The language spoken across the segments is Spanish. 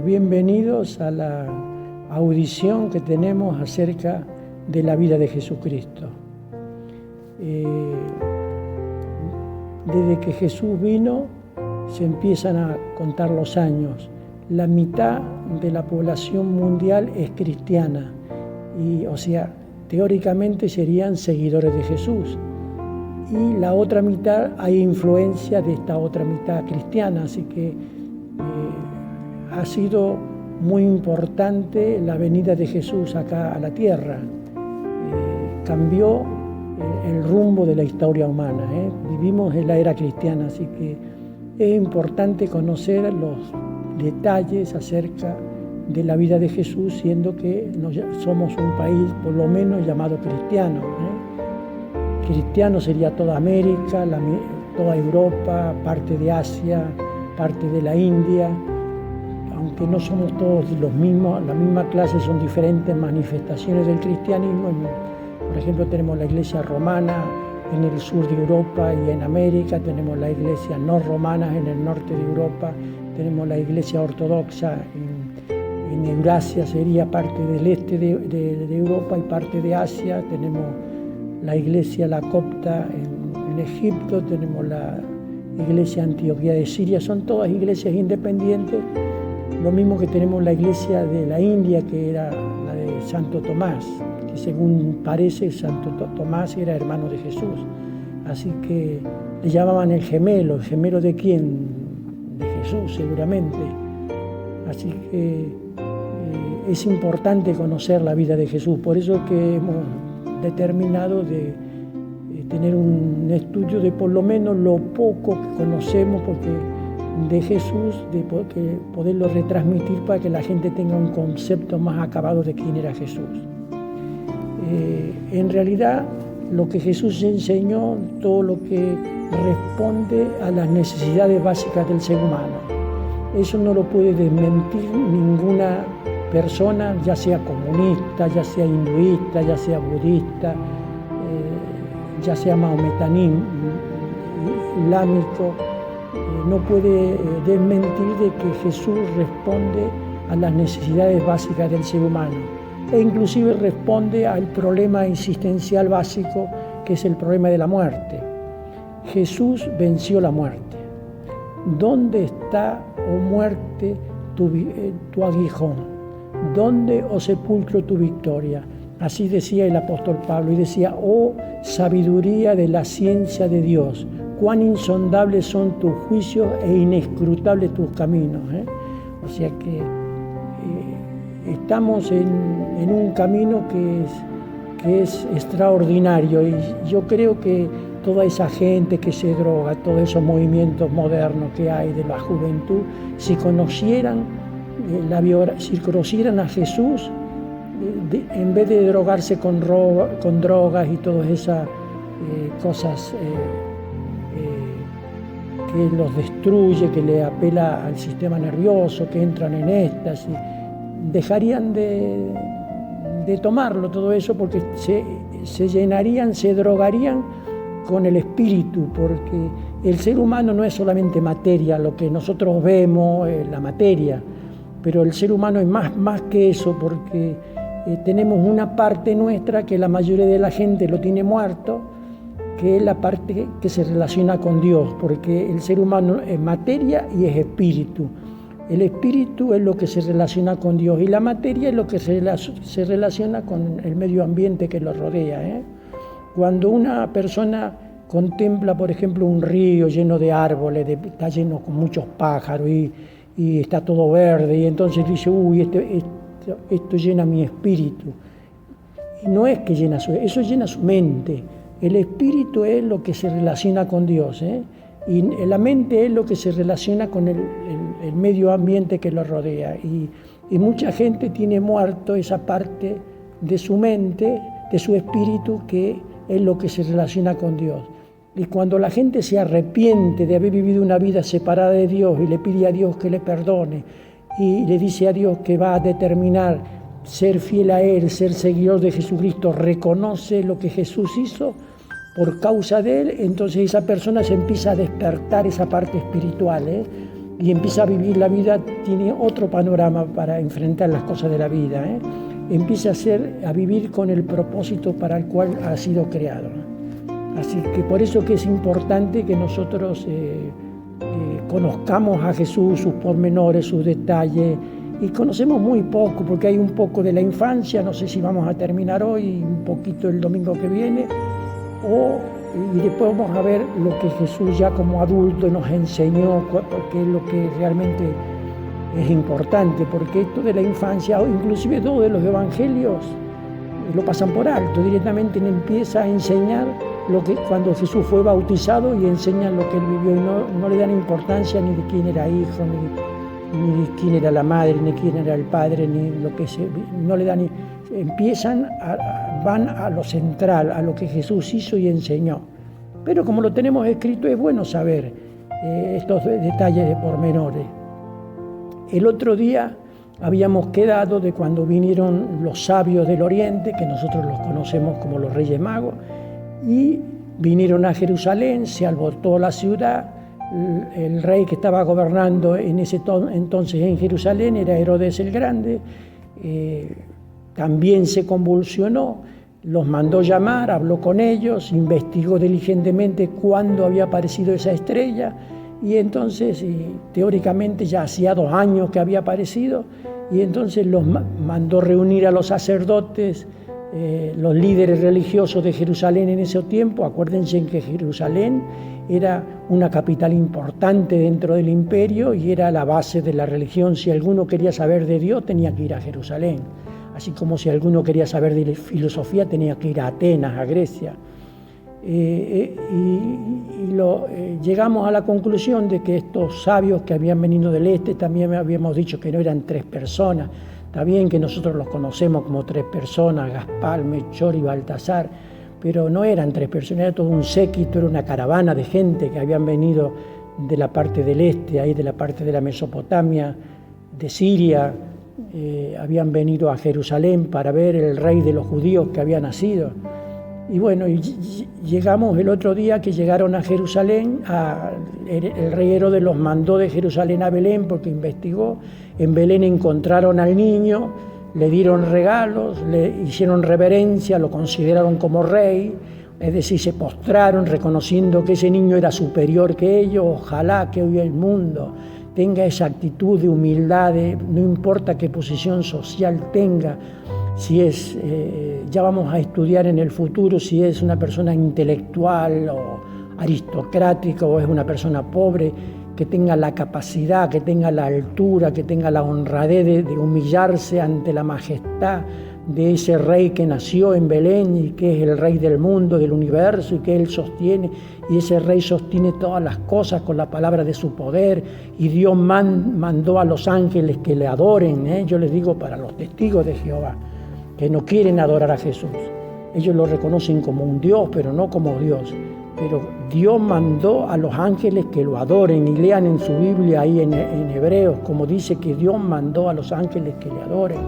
Bienvenidos a la audición que tenemos acerca de la vida de Jesucristo. Desde que Jesús vino, se empiezan a contar los años. La mitad de la población mundial es cristiana, teóricamente serían seguidores de Jesús. Y la otra mitad hay influencia de esta otra mitad cristiana, así que ha sido muy importante la venida de Jesús acá a la tierra. Cambió el rumbo de la historia humana. Vivimos en la era cristiana, así que es importante conocer los detalles acerca de la vida de Jesús, siendo que somos un país por lo menos llamado cristiano. Cristiano sería toda América, toda Europa, parte de Asia, parte de la India. Aunque no somos todos los mismos, la misma clase, son diferentes manifestaciones del cristianismo. Por ejemplo, tenemos la iglesia romana en el sur de Europa y en América, tenemos la iglesia no romana en el norte de Europa, tenemos la iglesia ortodoxa en Eurasia, sería parte del este de Europa y parte de Asia, tenemos la iglesia la copta en Egipto, tenemos la iglesia Antioquía de Siria, son todas iglesias independientes. Lo mismo que tenemos la iglesia de la India, que era la de Santo Tomás, que según parece Santo Tomás era hermano de Jesús. Así que le llamaban el gemelo de quién, de Jesús seguramente. Así que es importante conocer la vida de Jesús, por eso es que hemos determinado de tener un estudio de por lo menos lo poco que conocemos, porque de Jesús, de poderlo retransmitir para que la gente tenga un concepto más acabado de quién era Jesús. En realidad, lo que Jesús enseñó, todo lo que responde a las necesidades básicas del ser humano. Eso no lo puede desmentir ninguna persona, ya sea comunista, ya sea hinduista, ya sea budista, ya sea maometaní, islámico. No puede desmentir de que Jesús responde a las necesidades básicas del ser humano e inclusive responde al problema existencial básico, que es el problema de la muerte. Jesús venció la muerte. ¿Dónde está, oh muerte, tu aguijón? ¿Dónde, oh sepulcro, tu victoria? Así decía el apóstol Pablo, y decía: oh sabiduría de la ciencia de Dios, cuán insondables son tus juicios e inescrutables tus caminos. O sea que estamos en un camino que es extraordinario, y yo creo que toda esa gente que se droga, todos esos movimientos modernos que hay de la juventud, si conocieran a Jesús, en vez de drogarse con drogas y todas esas cosas que los destruye, que le apela al sistema nervioso, que entran en éxtasis, dejarían de tomarlo todo eso, porque se llenarían, se drogarían con el espíritu, porque el ser humano no es solamente materia, lo que nosotros vemos es la materia, pero el ser humano es más que eso, porque tenemos una parte nuestra que la mayoría de la gente lo tiene muerto, que es la parte que se relaciona con Dios, porque el ser humano es materia y es espíritu. El espíritu es lo que se relaciona con Dios y la materia es lo que se relaciona con el medio ambiente que lo rodea. Cuando una persona contempla, por ejemplo, un río lleno de árboles, está lleno con muchos pájaros y está todo verde, y entonces dice: uy, esto llena mi espíritu. Y no es que eso llena su mente. El espíritu es lo que se relaciona con Dios, y la mente es lo que se relaciona con el medio ambiente que lo rodea. Y mucha gente tiene muerto esa parte de su mente, de su espíritu, que es lo que se relaciona con Dios. Y cuando la gente se arrepiente de haber vivido una vida separada de Dios y le pide a Dios que le perdone, y le dice a Dios que va a determinar ser fiel a Él, ser seguidor de Jesucristo, reconoce lo que Jesús hizo por causa de Él, entonces esa persona se empieza a despertar esa parte espiritual, y empieza a vivir la vida, tiene otro panorama para enfrentar las cosas de la vida, empieza a vivir con el propósito para el cual ha sido creado. Así que por eso que es importante que nosotros conozcamos a Jesús, sus pormenores, sus detalles, y conocemos muy poco, porque hay un poco de la infancia, no sé si vamos a terminar hoy, un poquito el domingo que viene, y después vamos a ver lo que Jesús ya como adulto nos enseñó, porque es lo que realmente es importante, porque esto de la infancia, o inclusive todos de los evangelios, lo pasan por alto, directamente empieza a enseñar lo que cuando Jesús fue bautizado y enseñan lo que él vivió, y no le dan importancia ni de quién era hijo, ni de quién era la madre, ni quién era el padre, ni lo que no le dan, van a lo central, a lo que Jesús hizo y enseñó. Pero como lo tenemos escrito, es bueno saber estos detalles de pormenores. El otro día habíamos quedado de cuando vinieron los sabios del Oriente, que nosotros los conocemos como los Reyes Magos, y vinieron a Jerusalén, se alborotó la ciudad. El rey que estaba gobernando en ese entonces en Jerusalén era Herodes el Grande, también se convulsionó, los mandó llamar, habló con ellos, investigó diligentemente cuándo había aparecido esa estrella, y entonces teóricamente ya hacía 2 años que había aparecido, y entonces los mandó reunir a los sacerdotes, los líderes religiosos de Jerusalén en ese tiempo. Acuérdense que Jerusalén era una capital importante dentro del imperio y era la base de la religión. Si alguno quería saber de Dios, tenía que ir a Jerusalén. Así como si alguno quería saber de filosofía, tenía que ir a Atenas, a Grecia. Llegamos a la conclusión de que estos sabios que habían venido del este, también habíamos dicho que no eran 3 personas. Está bien que nosotros los conocemos como 3 personas, Gaspar, Melchor y Baltasar, pero no eran 3 personas, era todo un séquito, era una caravana de gente que habían venido de la parte del este, ahí de la parte de la Mesopotamia, de Siria, habían venido a Jerusalén para ver el rey de los judíos que había nacido. Y bueno, llegamos el otro día que llegaron a Jerusalén, el rey Herodes los mandó de Jerusalén a Belén porque investigó. En Belén encontraron al niño, le dieron regalos, le hicieron reverencia, lo consideraron como rey, es decir, se postraron reconociendo que ese niño era superior que ellos. Ojalá que hoy el mundo tenga esa actitud de humildad, no importa qué posición social tenga, si es, ya vamos a estudiar en el futuro si es una persona intelectual o aristocrática o es una persona pobre, que tenga la capacidad, que tenga la altura, que tenga la honradez de humillarse ante la majestad de ese rey que nació en Belén y que es el rey del mundo, del universo, y que él sostiene, y ese rey sostiene todas las cosas con la palabra de su poder, y Dios mandó a los ángeles que le adoren, yo les digo para los testigos de Jehová, que no quieren adorar a Jesús. Ellos lo reconocen como un Dios, pero no como Dios. Pero Dios mandó a los ángeles que lo adoren, y lean en su Biblia ahí en Hebreos, como dice que Dios mandó a los ángeles que le adoren.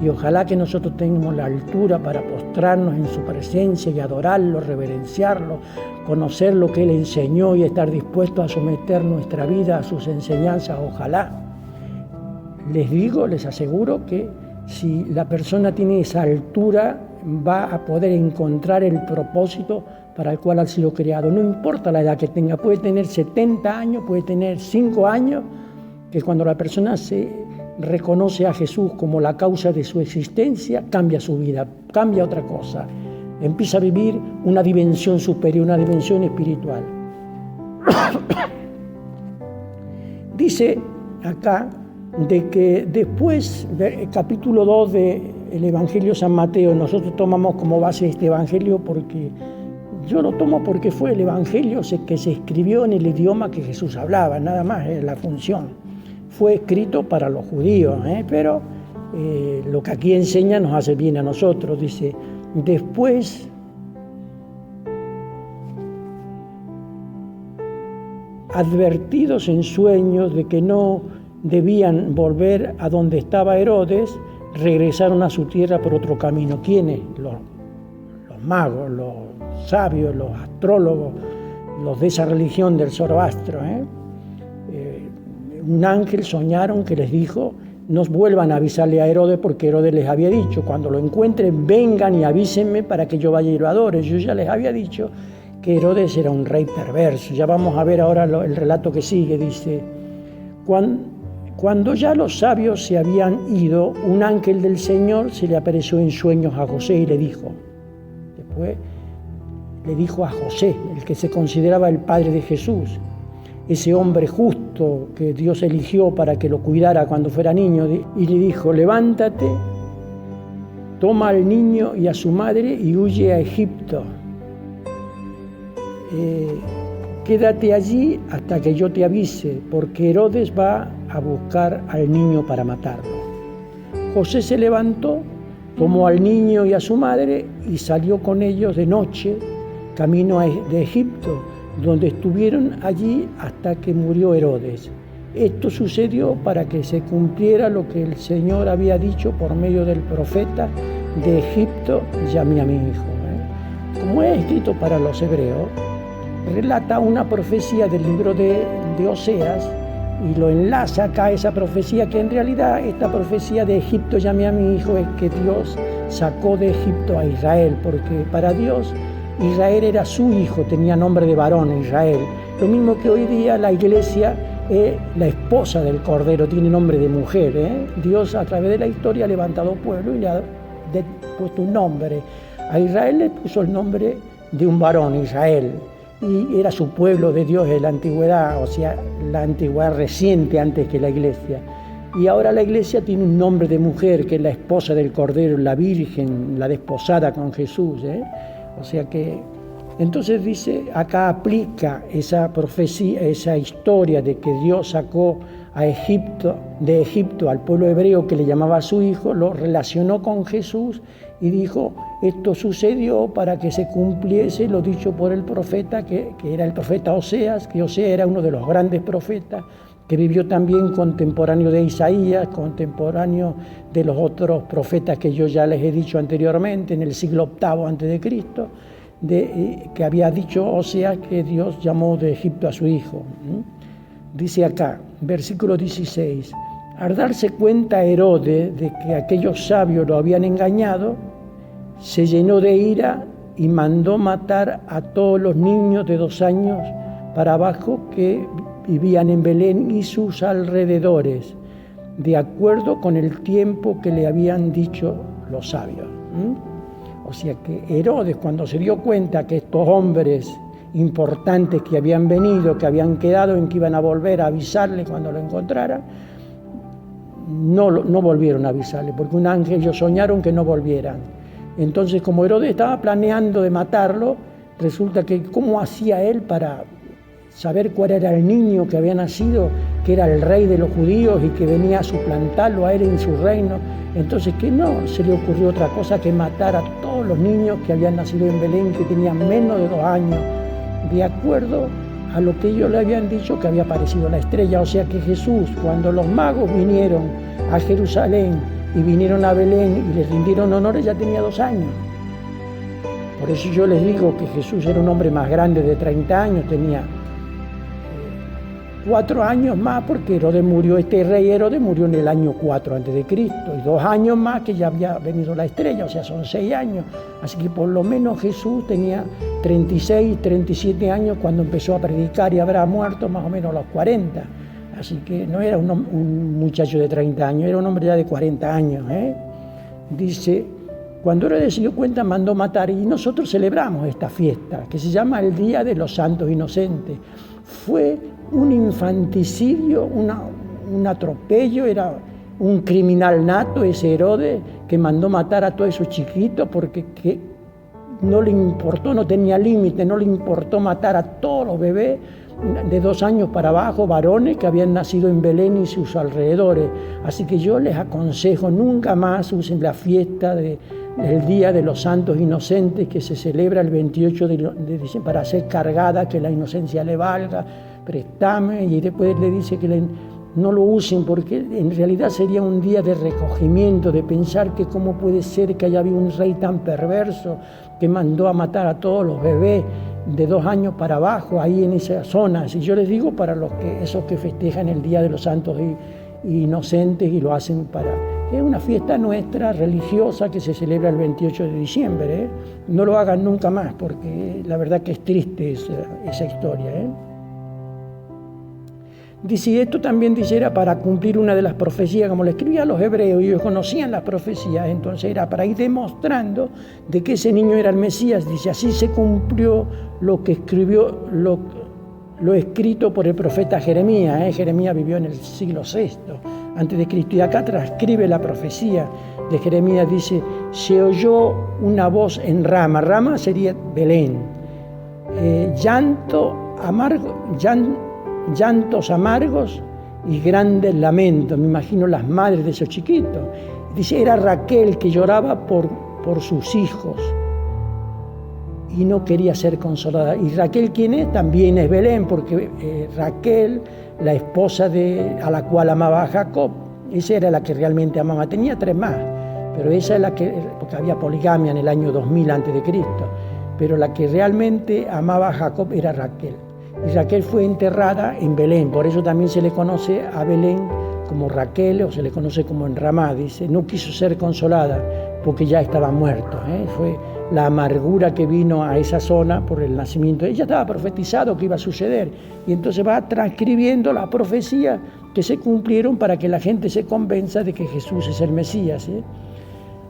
Y ojalá que nosotros tengamos la altura para postrarnos en su presencia y adorarlo, reverenciarlo, conocer lo que Él enseñó y estar dispuestos a someter nuestra vida a sus enseñanzas. Ojalá. Les digo, les aseguro que si la persona tiene esa altura, va a poder encontrar el propósito para el cual ha sido creado. No importa la edad que tenga, puede tener 70 años, puede tener 5 años, que cuando la persona se reconoce a Jesús como la causa de su existencia, cambia su vida, cambia otra cosa, empieza a vivir una dimensión superior, una dimensión espiritual. Dice acá de que después del capítulo 2 del Evangelio de San Mateo, nosotros tomamos como base este Evangelio porque yo lo tomo porque fue el Evangelio que se escribió en el idioma que Jesús hablaba, nada más es la función. Fue escrito para los judíos, pero lo que aquí enseña nos hace bien a nosotros. Dice, después advertidos en sueños de que no debían volver a donde estaba Herodes, regresaron a su tierra por otro camino. ¿Quiénes? Los magos, los sabios, los astrólogos, los de esa religión del Zoroastro. un ángel soñaron que les dijo, no vuelvan a avisarle a Herodes, porque Herodes les había dicho, cuando lo encuentren, vengan y avísenme para que yo vaya y lo adore. Yo ya les había dicho que Herodes era un rey perverso. Ya vamos a ver ahora el relato que sigue. Dice, cuando ya los sabios se habían ido, un ángel del Señor se le apareció en sueños a José y le dijo, después le dijo a José, el que se consideraba el padre de Jesús, ese hombre justo que Dios eligió para que lo cuidara cuando fuera niño, y le dijo, levántate, toma al niño y a su madre y huye a Egipto. Quédate allí hasta que yo te avise, porque Herodes va a buscar al niño para matarlo. José se levantó, tomó al niño y a su madre y salió con ellos de noche, camino de Egipto, donde estuvieron allí hasta que murió Herodes. Esto sucedió para que se cumpliera lo que el Señor había dicho por medio del profeta, de Egipto llamé a mi hijo. Como es escrito para los hebreos, relata una profecía del libro de Oseas y lo enlaza acá a esa profecía, que en realidad esta profecía de Egipto llamé a mi hijo es que Dios sacó de Egipto a Israel, porque para Dios Israel era su hijo, tenía nombre de varón Israel. Lo mismo que hoy día la iglesia es la esposa del Cordero, tiene nombre de mujer. Dios a través de la historia ha levantado pueblo y le ha puesto un nombre. A Israel le puso el nombre de un varón, Israel, y era su pueblo de Dios en la antigüedad, o sea, la antigüedad reciente antes que la iglesia. Y ahora la iglesia tiene un nombre de mujer, que es la esposa del Cordero, la Virgen, la desposada con Jesús. O sea que, entonces dice, acá aplica esa profecía, esa historia de que Dios sacó de Egipto al pueblo hebreo que le llamaba a su hijo, lo relacionó con Jesús y dijo, esto sucedió para que se cumpliese lo dicho por el profeta, que era el profeta Oseas, que Oseas era uno de los grandes profetas, que vivió también contemporáneo de Isaías, contemporáneo de los otros profetas que yo ya les he dicho anteriormente, en el siglo VIII a.C., que había dicho Oseas que Dios llamó de Egipto a su hijo. Dice acá, versículo 16, al darse cuenta Herodes de que aquellos sabios lo habían engañado, se llenó de ira y mandó matar a todos los niños de 2 años para abajo que vivían en Belén y sus alrededores, de acuerdo con el tiempo que le habían dicho los sabios. O sea que Herodes, cuando se dio cuenta que estos hombres importantes que habían venido, que habían quedado en que iban a volver a avisarle cuando lo encontraran, no volvieron a avisarle, porque un ángel, ellos soñaron que no volvieran. Entonces, como Herodes estaba planeando de matarlo, resulta que ¿cómo hacía él para saber cuál era el niño que había nacido, que era el rey de los judíos y que venía a suplantarlo a él en su reino? Entonces, que no se le ocurrió otra cosa que matar a todos los niños que habían nacido en Belén, que tenían menos de 2 años, de acuerdo a lo que ellos le habían dicho que había aparecido la estrella. O sea que Jesús, cuando los magos vinieron a Jerusalén y vinieron a Belén y les rindieron honores, ya tenía 2 años. Por eso yo les digo que Jesús era un hombre más grande, de 30 años, tenía 4 años más, porque Herodes murió, este rey Herodes murió en el año 4 a.C., y 2 años más que ya había venido la estrella, o sea, son 6 años. Así que por lo menos Jesús tenía 36, 37 años cuando empezó a predicar, y habrá muerto más o menos a los 40. Así que no era un muchacho de 30 años, era un hombre ya de 40 años. Dice, cuando Herodes se dio cuenta, mandó matar, y nosotros celebramos esta fiesta, que se llama el Día de los Santos Inocentes. Fue un infanticidio, un atropello, era un criminal nato ese Herodes, que mandó matar a todos esos chiquitos porque no le importó, no tenía límite, no le importó matar a todos los bebés de 2 años para abajo, varones que habían nacido en Belén y sus alrededores. Así que yo les aconsejo, nunca más usen la fiesta del Día de los Santos Inocentes, que se celebra el 28 de diciembre, para ser cargada, que la inocencia le valga, préstame, y después le dice que no lo usen, porque en realidad sería un día de recogimiento, de pensar que cómo puede ser que haya habido un rey tan perverso que mandó a matar a todos los bebés de 2 años para abajo, ahí en esas zonas. Y yo les digo para esos que festejan el Día de los Santos Inocentes y lo hacen es una fiesta nuestra religiosa que se celebra el 28 de diciembre. No lo hagan nunca más, porque la verdad que es triste esa historia. Dice, y esto también dice, era para cumplir una de las profecías, como le escribía a los hebreos, y ellos conocían las profecías, entonces era para ir demostrando de que ese niño era el Mesías. Dice, así se cumplió lo que escribió, lo escrito por el profeta Jeremías. Jeremías vivió en el siglo VI antes de Cristo, y acá transcribe la profecía de Jeremías. Dice, se oyó una voz en Rama. Rama sería Belén. Llantos amargos y grandes lamentos. Me imagino las madres de esos chiquitos. Dice, era Raquel que lloraba por sus hijos y no quería ser consolada. ¿Y Raquel quién es? También es Belén, porque Raquel, la esposa a la cual amaba a Jacob, esa era la que realmente amaba. Tenía 3 más, pero esa es la que, porque había poligamia en el año 2000 a.C., pero la que realmente amaba a Jacob era Raquel. Y Raquel fue enterrada en Belén, por eso también se le conoce a Belén como Raquel, o se le conoce como en Ramá. Dice, no quiso ser consolada porque ya estaba muerto. Fue la amargura que vino a esa zona por el nacimiento. Ella estaba profetizado que iba a suceder, y entonces va transcribiendo la profecía que se cumplieron para que la gente se convenza de que Jesús es el Mesías.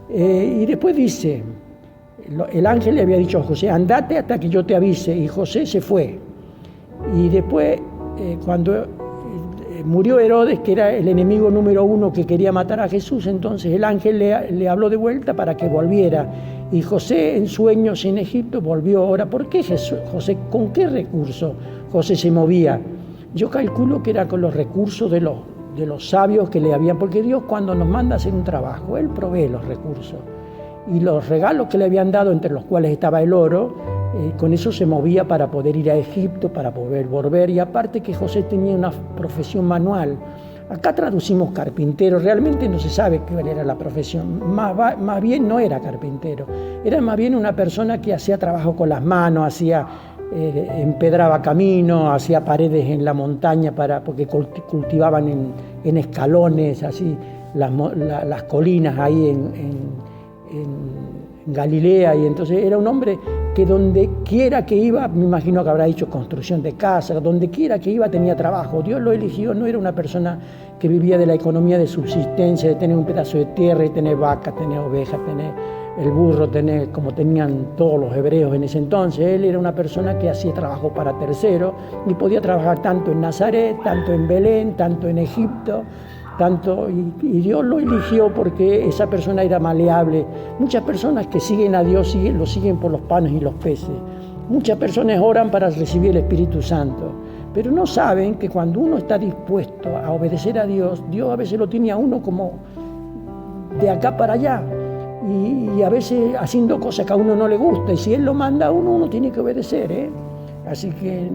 Y después dice, el ángel le había dicho a José, andate hasta que yo te avise, y José se fue. Y después, cuando murió Herodes, que era el enemigo número 1 que quería matar a Jesús, entonces el ángel le habló de vuelta para que volviera. Y José, en sueños en Egipto, volvió. Ahora, ¿por qué José? ¿Con qué recurso José se movía? Yo calculo que era con los recursos de los sabios que le habían, porque Dios, cuando nos manda a hacer un trabajo, Él provee los recursos. Y los regalos que le habían dado, entre los cuales estaba el oro, con eso se movía para poder ir a Egipto, para poder volver. Y aparte que José tenía una profesión manual. Acá traducimos carpintero, realmente no se sabe cuál era la profesión. Más bien no era carpintero, era más bien una persona que hacía trabajo con las manos, empedraba camino, hacía paredes en la montaña porque cultivaban en escalones, así las colinas ahí en Galilea. Y entonces era un hombre que donde quiera que iba, me imagino que habrá hecho construcción de casas, donde quiera que iba tenía trabajo. Dios lo eligió, no era una persona que vivía de la economía de subsistencia, de tener un pedazo de tierra y tener vacas, tener ovejas, tener el burro, tener como tenían todos los hebreos en ese entonces. Él era una persona que hacía trabajo para terceros y podía trabajar tanto en Nazaret, tanto en Belén, tanto en Egipto. Y Dios lo eligió porque esa persona era maleable. Muchas personas que siguen a Dios lo siguen por los panes y los peces. Muchas personas oran para recibir el Espíritu Santo, pero no saben que cuando uno está dispuesto a obedecer a Dios, Dios a veces lo tiene a uno como de acá para allá, y a veces haciendo cosas que a uno no le gusta, y si Él lo manda a uno tiene que obedecer. Así que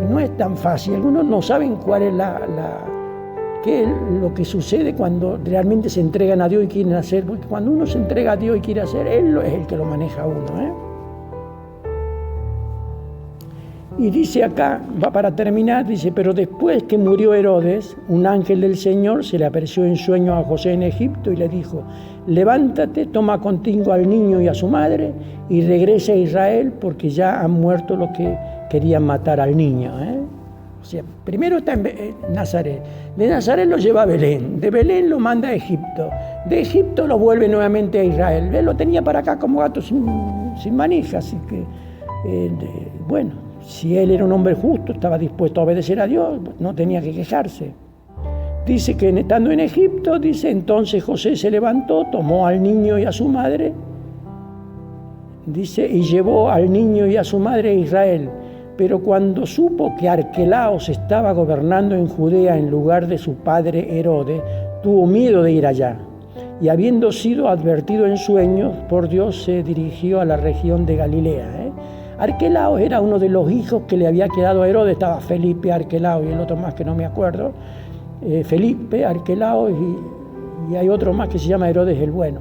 no es tan fácil. Algunos no saben cuál es qué es lo que sucede cuando realmente se entregan a Dios y quieren hacer, porque cuando uno se entrega a Dios y quiere hacer, Él es el que lo maneja a uno. Y dice acá, va para terminar, dice, pero después que murió Herodes, un ángel del Señor se le apareció en sueños a José en Egipto y le dijo, levántate, toma contigo al niño y a su madre y regresa a Israel, porque ya han muerto los que querían matar al niño. O sea, primero está en Nazaret, de Nazaret lo lleva a Belén, de Belén lo manda a Egipto, de Egipto lo vuelve nuevamente a Israel. Él lo tenía para acá como gato sin manija, así que, bueno, si él era un hombre justo, estaba dispuesto a obedecer a Dios, no tenía que quejarse. Dice que estando en Egipto, dice, entonces José se levantó, tomó al niño y a su madre, dice, y llevó al niño y a su madre a Israel. Pero cuando supo que Arquelaos estaba gobernando en Judea en lugar de su padre Herodes, tuvo miedo de ir allá. Y habiendo sido advertido en sueños por Dios, se dirigió a la región de Galilea. Arquelaos era uno de los hijos que le había quedado a Herodes. Estaba Felipe, Arquelaos y el otro más que no me acuerdo. Felipe, Arquelaos y hay otro más que se llama Herodes el Bueno.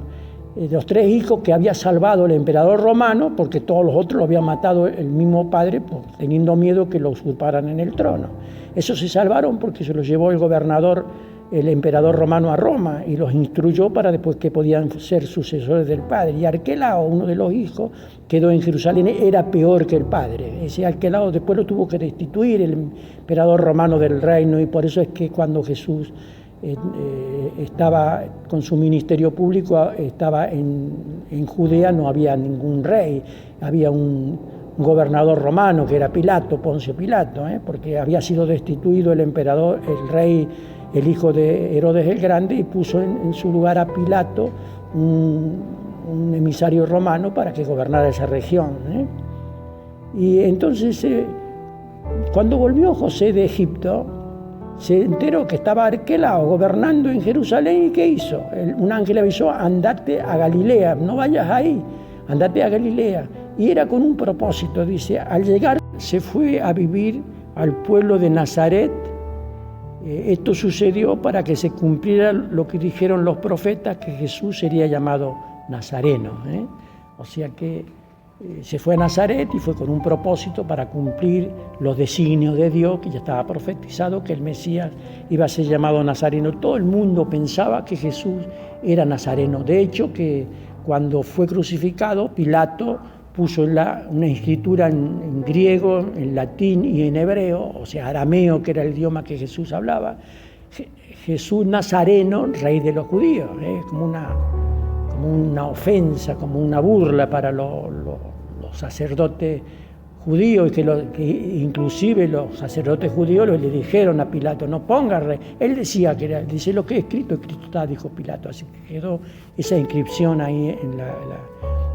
los 3 hijos que había salvado el emperador romano, porque todos los otros lo había matado el mismo padre, teniendo miedo que lo usurparan en el trono. Esos se salvaron porque se los llevó el gobernador, el emperador romano, a Roma y los instruyó para después que podían ser sucesores del padre. Y Arquelao, uno de los hijos, quedó en Jerusalén, era peor que el padre. Ese Arquelao después lo tuvo que destituir el emperador romano del reino, y por eso es que cuando Jesús estaba con su ministerio público, estaba en Judea, no había ningún rey, había un gobernador romano que era Pilato, Poncio Pilato, porque había sido destituido el emperador, el rey, el hijo de Herodes el Grande, y puso en su lugar a Pilato, un emisario romano, para que gobernara esa región. Y entonces, cuando volvió José de Egipto, se enteró que estaba Arquelao gobernando en Jerusalén. ¿Y qué hizo? Un ángel avisó: andate a Galilea, no vayas ahí, andate a Galilea. Y era con un propósito, dice. Al llegar se fue a vivir al pueblo de Nazaret. Esto sucedió para que se cumpliera lo que dijeron los profetas, que Jesús sería llamado Nazareno. O sea que se fue a Nazaret y fue con un propósito para cumplir los designios de Dios, que ya estaba profetizado que el Mesías iba a ser llamado Nazareno. Todo el mundo pensaba que Jesús era Nazareno. De hecho, que cuando fue crucificado, Pilato puso una escritura en griego, en latín y en hebreo, o sea, arameo, que era el idioma que Jesús hablaba: Jesús Nazareno, rey de los judíos. Como una ofensa, como una burla para los sacerdotes judíos, que inclusive los sacerdotes judíos le dijeron a Pilato: no ponga rey. Él decía que dice: lo que es escrito está, dijo Pilato. Así que quedó esa inscripción ahí en la.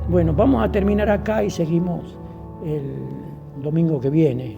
Bueno, vamos a terminar acá y seguimos el domingo que viene.